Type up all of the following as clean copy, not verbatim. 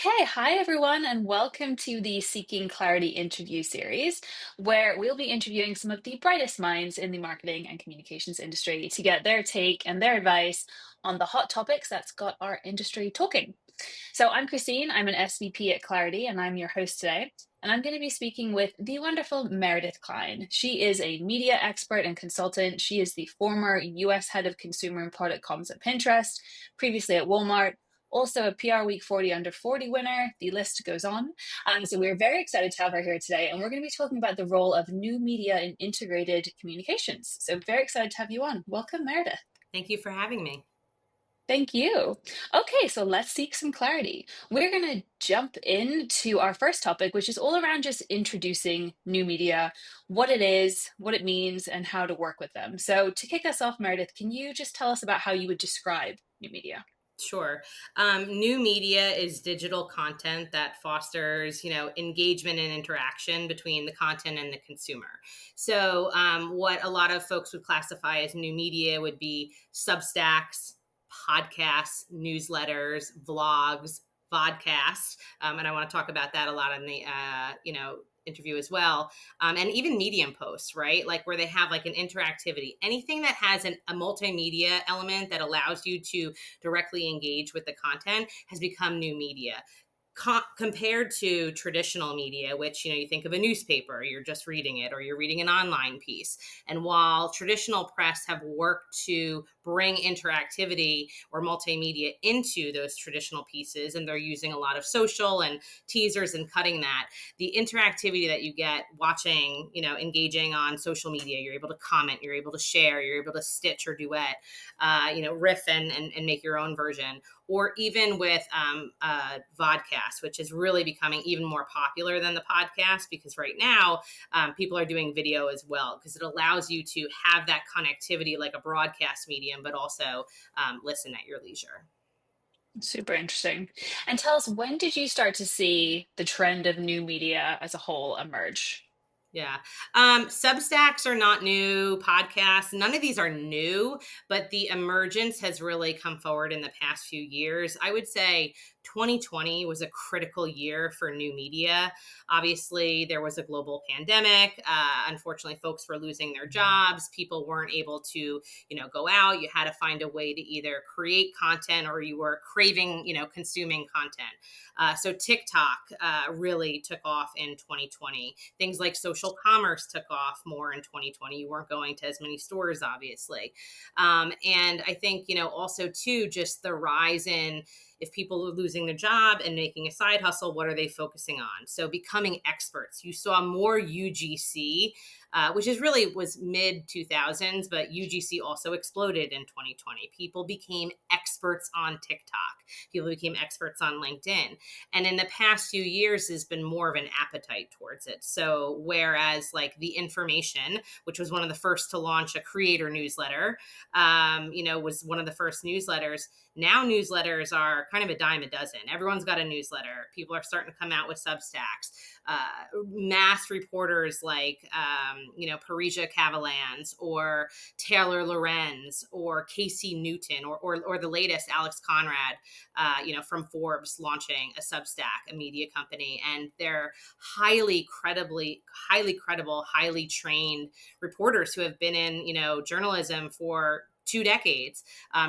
Okay, hi everyone, and welcome to the Seeking Clarity interview series, where we'll be interviewing some of the brightest minds in the marketing and communications industry to get their take and their advice on the hot topics that's got our industry talking. So, I'm Christine, I'm an SVP at Clarity, and I'm your host today. And I'm going to be speaking with the wonderful Meredith Klein. She is a media expert and consultant. She is the former US head of consumer and product comms at Pinterest, previously at Walmart, also a PR Week 40 Under 40 winner. The list goes on. So we're very excited to have her here today, and we're going to be talking about the role of new media in integrated communications. So very excited to have you on. Welcome, Meredith. Thank you for having me. Thank you. Okay, so let's seek some clarity. We're going to jump into our first topic, which is all around just introducing new media, what it is, what it means, and how to work with them. So, to kick us off, Meredith, can you just tell us about how you would describe new media? Sure. New media is digital content that fosters, engagement and interaction between the content and the consumer. So, what a lot of folks would classify as new media would be Substacks, podcasts, newsletters, vlogs, vodcasts, and I want to talk about that a lot in the, interview as well, and even Medium posts, right? Like where they have like an interactivity, anything that has a multimedia element that allows you to directly engage with the content has become new media. Compared to traditional media, which you think of a newspaper, you're just reading it, or you're reading an online piece. And while traditional press have worked to bring interactivity or multimedia into those traditional pieces, and they're using a lot of social and teasers and cutting that, the interactivity that you get watching, engaging on social media, you're able to comment, you're able to share, you're able to stitch or duet, riff and make your own version, or even with vodcast, which is really becoming even more popular than the podcast, because right now people are doing video as well, because it allows you to have that connectivity like a broadcast medium, but also listen at your leisure. Super interesting. And tell us, when did you start to see the trend of new media as a whole emerge? Yeah. Substacks are not new. Podcasts, none of these are new, but the emergence has really come forward in the past few years. I would say 2020 was a critical year for new media. Obviously, there was a global pandemic. Unfortunately, folks were losing their jobs. People weren't able to, go out. You had to find a way to either create content, or you were craving, consuming content. So TikTok really took off in 2020. Things like social commerce took off more in 2020. You weren't going to as many stores, obviously. And I think, also too, just the rise in, if people are losing their job and making a side hustle, what are they focusing on? So becoming experts. You saw more UGC, which is really was mid 2000s, but UGC also exploded in 2020. People became experts on TikTok. People became experts on LinkedIn. And in the past few years, there's been more of an appetite towards it. So whereas like The Information, which was one of the first to launch a creator newsletter, was one of the first newsletters. Now newsletters are kind of a dime a dozen. Everyone's got a newsletter. People are starting to come out with Substacks. Mass reporters like, Parisia Cavalans or Taylor Lorenz or Casey Newton, or the latest Alex Conrad, from Forbes, launching a Substack, a media company. And they're highly credible, highly trained reporters who have been in, journalism for 2 decades,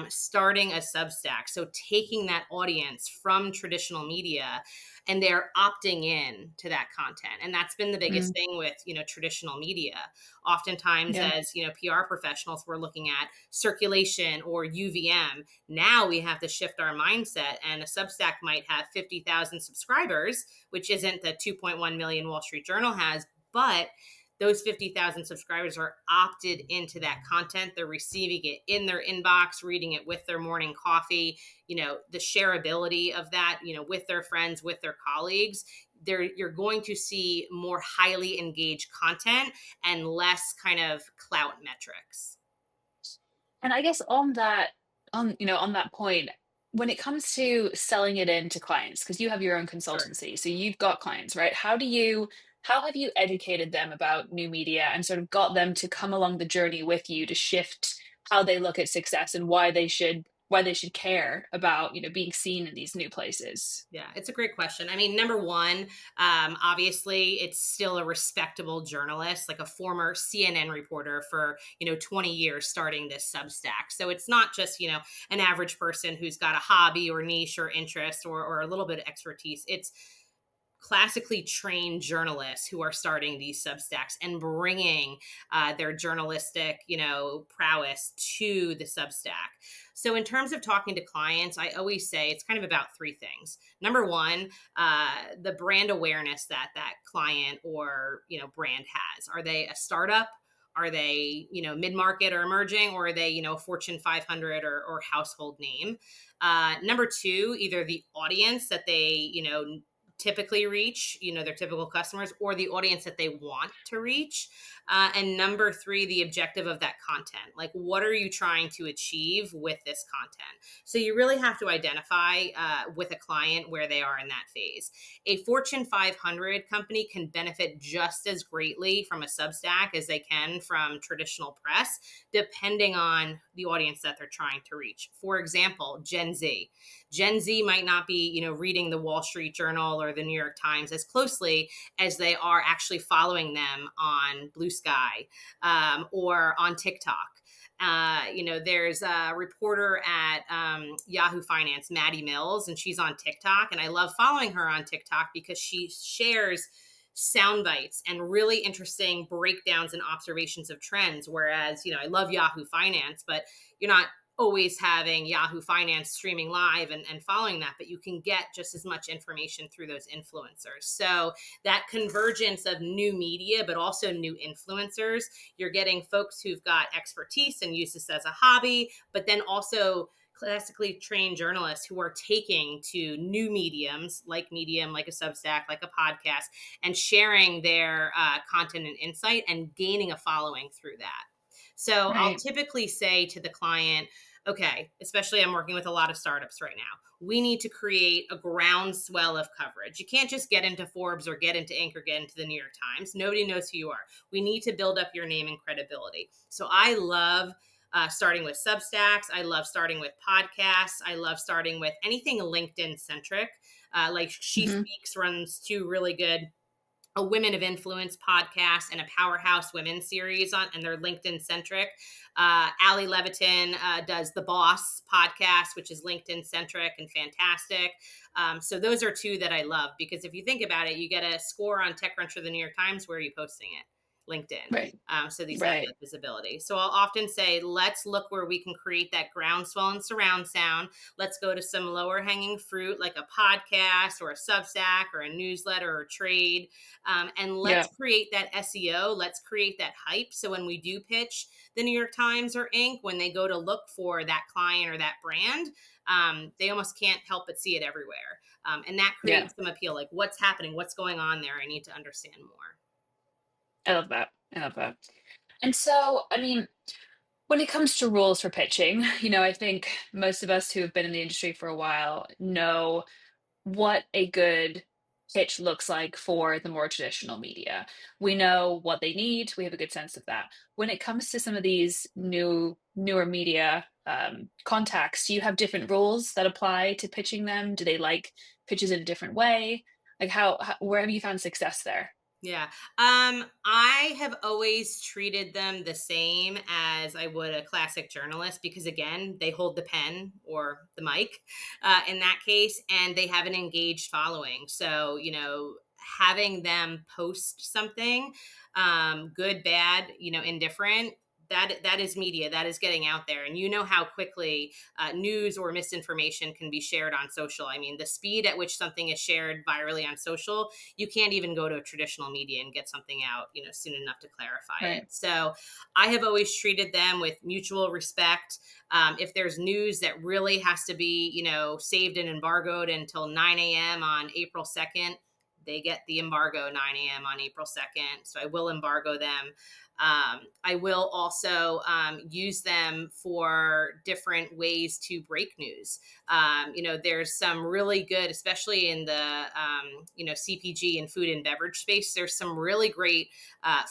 starting a Substack. So taking that audience from traditional media, and they're opting in to that content. And that's been the biggest Mm, thing with, traditional media. Oftentimes, yeah. as, PR professionals, we're looking at circulation or UVM. Now we have to shift our mindset, and a Substack might have 50,000 subscribers, which isn't the 2.1 million Wall Street Journal has, but those 50,000 subscribers are opted into that content. They're receiving it in their inbox, reading it with their morning coffee, the shareability of that, with their friends, with their colleagues. You're going to see more highly engaged content and less kind of clout metrics. And I guess on that point, when it comes to selling it in to clients, because you have your own Sure. consultancy, so you've got clients, right? How have you educated them about new media and sort of got them to come along the journey with you to shift how they look at success and why they should why they should care about, being seen in these new places? Yeah, it's a great question. I mean, number one, obviously, it's still a respectable journalist, like a former CNN reporter for 20 years, starting this Substack. So it's not just an average person who's got a hobby or niche or interest or a little bit of expertise. It's classically trained journalists who are starting these Substacks and bringing their journalistic, prowess to the Substack. So, in terms of talking to clients, I always say it's kind of about three things. Number one, the brand awareness that that client or brand has. Are they a startup? Are they mid market or emerging, or are they a Fortune 500 or household name? Number two, either the audience that they typically reach, their typical customers, or the audience that they want to reach. And number three, the objective of that content. Like, what are you trying to achieve with this content? So you really have to identify with a client where they are in that phase. A Fortune 500 company can benefit just as greatly from a Substack as they can from traditional press, depending on the audience that they're trying to reach. For example, Gen Z. Gen Z might not be, reading the Wall Street Journal or the New York Times as closely as they are actually following them on Blue Sky or on TikTok. There's a reporter at Yahoo Finance, Maddie Mills, and she's on TikTok. And I love following her on TikTok because she shares sound bites and really interesting breakdowns and observations of trends. Whereas, I love Yahoo Finance, but you're not always having Yahoo Finance streaming live and following that, but you can get just as much information through those influencers. So that convergence of new media, but also new influencers, you're getting folks who've got expertise and use this as a hobby, but then also classically trained journalists who are taking to new mediums like Medium, like a Substack, like a podcast, and sharing their content and insight and gaining a following through that. So I'll Right. typically say to the client, okay, especially I'm working with a lot of startups right now. We need to create a groundswell of coverage. You can't just get into Forbes or get into Inc. or get into the New York Times. Nobody knows who you are. We need to build up your name and credibility. So I love starting with Substacks. I love starting with podcasts. I love starting with anything LinkedIn centric. Like She Hmm. Speaks runs two really good a Women of Influence podcast and a Powerhouse Women series and they're LinkedIn centric. Ali Levitin does the Boss podcast, which is LinkedIn centric and fantastic. So those are two that I love because if you think about it, you get a score on TechCrunch or the New York Times. Where are you posting it? LinkedIn. Right. So these have Right. that visibility. So I'll often say, let's look where we can create that groundswell and surround sound. Let's go to some lower hanging fruit like a podcast or a Substack or a newsletter or trade. And let's Yeah. create that SEO. Let's create that hype. So when we do pitch the New York Times or Inc., when they go to look for that client or that brand, they almost can't help but see it everywhere. And that Yeah. creates some appeal. Like, what's happening? What's going on there? I need to understand more. I love that. I love that. And so, I mean, when it comes to rules for pitching, I think most of us who have been in the industry for a while know what a good pitch looks like for the more traditional media. We know what they need. We have a good sense of that. When it comes to some of these newer media contacts, do you have different rules that apply to pitching them? Do they like pitches in a different way? Like where have you found success there? Yeah. I have always treated them the same as I would a classic journalist because, again, they hold the pen or the mic in that case, and they have an engaged following. So, having them post something, good, bad, indifferent. That is media that is getting out there, and how quickly news or misinformation can be shared on social. I mean, the speed at which something is shared virally on social, you can't even go to a traditional media and get something out, soon enough to clarify it. Right. So I have always treated them with mutual respect. If there's news that really has to be, saved and embargoed until 9 a.m. on April 2nd, they get the embargo 9 a.m. on April 2nd. So I will embargo them. I will also use them for different ways to break news. There's some really good, especially in the CPG and food and beverage space. There's some really great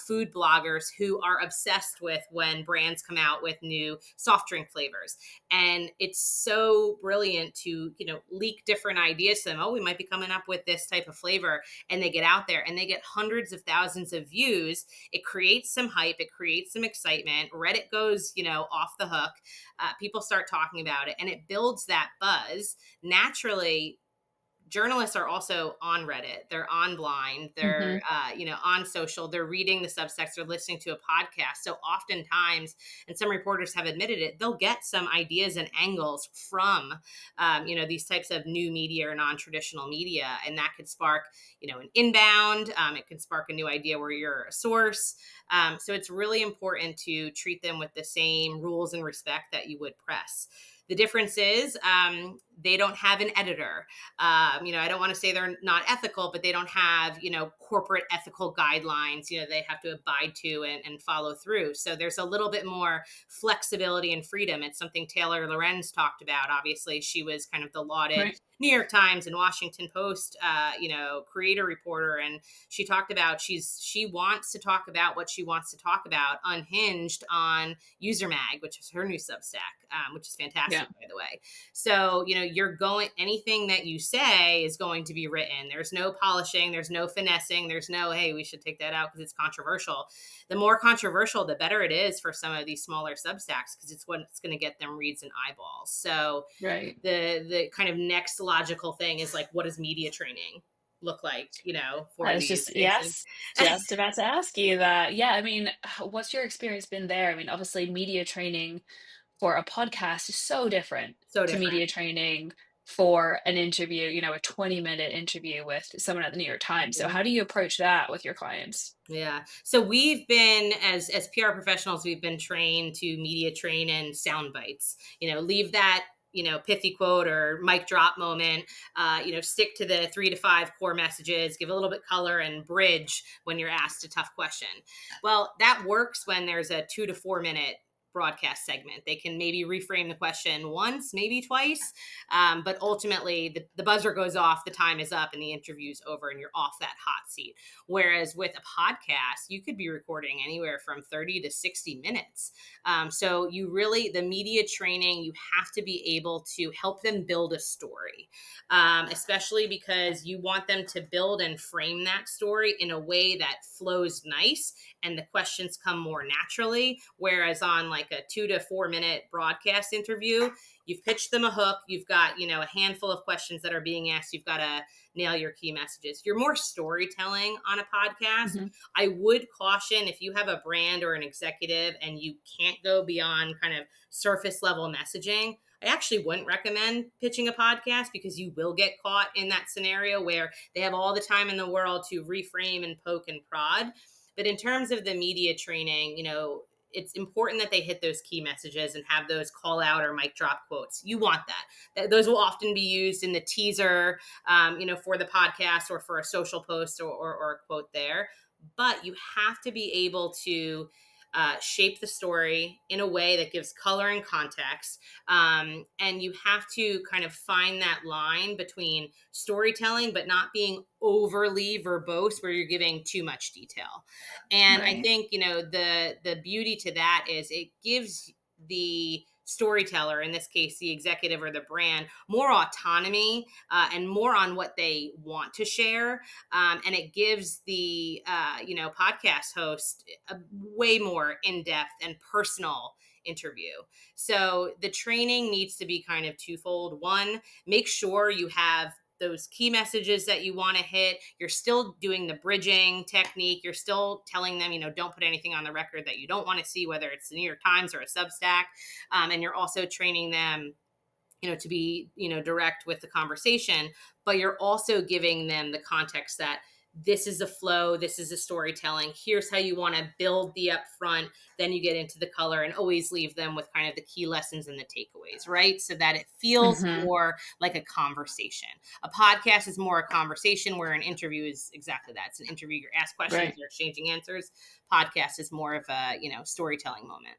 food bloggers who are obsessed with when brands come out with new soft drink flavors, and it's so brilliant to leak different ideas to them. Oh, we might be coming up with this type of flavor, and they get out there and they get hundreds of thousands of views. It creates some hype, it creates some excitement. Reddit goes off the hook. People start talking about it, and it builds that buzz naturally. Journalists are also on Reddit. They're on Blind. They're, Hmm. on social. They're reading the Substacks. They're listening to a podcast. So oftentimes, and some reporters have admitted it, they'll get some ideas and angles from, these types of new media or non-traditional media, and that could spark, an inbound. It can spark a new idea where you're a source. So it's really important to treat them with the same rules and respect that you would press. The difference is they don't have an editor. I don't want to say they're not ethical, but they don't have, corporate ethical guidelines, they have to abide to and follow through. So there's a little bit more flexibility and freedom. It's something Taylor Lorenz talked about. Obviously, she was kind of the lauded Right. New York Times and Washington Post, creator reporter. And she talked about she wants to talk about what she wants to talk about, unhinged on User Mag, which is her new Substack, which is fantastic, Yeah. by the way. So, anything that you say is going to be written. There's no polishing, there's no finessing, there's no, hey, we should take that out because it's controversial. The more controversial, the better it is for some of these smaller Substacks, because it's what's going to get them reads and eyeballs. So Right. the kind of next logical thing is like, what does media training look like, I for was these? just, yes, just about to ask you that. Yeah, I mean, what's your experience been there? I mean, obviously, media training for a podcast is so different So to different. media training for an interview, a 20-minute interview with someone at the New York Times. So, how do you approach that with your clients? Yeah. So we've been, as PR professionals, we've been trained to media train in sound bites. Leave that pithy quote or mic drop moment. Stick to the 3 to 5 core messages. Give a little bit color and bridge when you're asked a tough question. Well, that works when there's a 2 to 4 minute broadcast segment. They can maybe reframe the question once, maybe twice, but ultimately the buzzer goes off, the time is up, and the interview's over, and you're off that hot seat. Whereas with a podcast, you could be recording anywhere from 30 to 60 minutes. So the media training, you have to be able to help them build a story, especially because you want them to build and frame that story in a way that flows nice and the questions come more naturally. Whereas on like a 2 to 4 minute broadcast interview, you've pitched them a hook, you've got, a handful of questions that are being asked, you've got to nail your key messages. You're more storytelling on a podcast. Hmm. I would caution, if you have a brand or an executive and you can't go beyond kind of surface level messaging, I actually wouldn't recommend pitching a podcast, because you will get caught in that scenario where they have all the time in the world to reframe and poke and prod. But in terms of the media training, it's important that they hit those key messages and have those call out or mic drop quotes. You want that. Those will often be used in the teaser, for the podcast or for a social post or a quote there. But you have to be able to shape the story in a way that gives color and context. And you have to kind of find that line between storytelling, but not being overly verbose where you're giving too much detail. And I Right. think, the beauty to that is it gives the storyteller, in this case the executive or the brand, more autonomy and more on what they want to share, and it gives the podcast host a way more in-depth and personal interview. So the training needs to be kind of twofold. One, make sure you have those key messages that you want to hit. You're still doing the bridging technique. You're still telling them, don't put anything on the record that you don't want to see, whether it's the New York Times or a Substack. And you're also training them, to be, direct with the conversation, but you're also giving them the context that this is the flow, this is the storytelling, here's how you want to build the upfront, then you get into the color, and always leave them with kind of the key lessons and the takeaways, right? So that it feels Hmm. more like a conversation. A podcast is more a conversation, where an interview is exactly that. It's an interview. You're asked questions, Right. you're exchanging answers. Podcast is more of a, storytelling moment.